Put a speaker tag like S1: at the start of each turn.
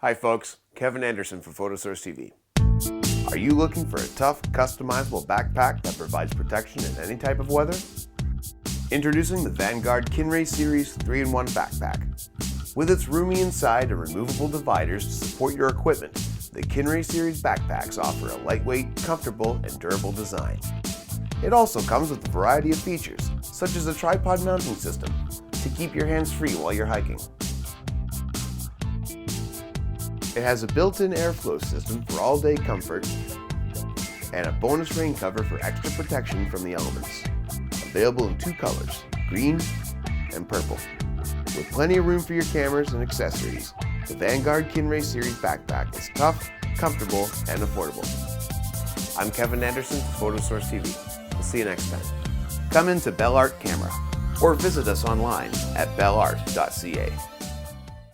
S1: Hi folks, Kevin Anderson for Photosource TV. Are you looking for a tough, customizable backpack that provides protection in any type of weather? Introducing the Vanguard Kinray Series 3-in-1 Backpack. With its roomy inside and removable dividers to support your equipment, the Kinray Series backpacks offer a lightweight, comfortable, and durable design. It also comes with a variety of features, such as a tripod mounting system to keep your hands free while you're hiking. It has a built-in airflow system for all-day comfort and a bonus rain cover for extra protection from the elements. Available in 2 colors, green and purple. With plenty of room for your cameras and accessories, the Vanguard Kinray Series backpack is tough, comfortable, and affordable. I'm Kevin Anderson for Photosource TV. We'll see you next time. Come into Bell Art Camera or visit us online at bellart.ca.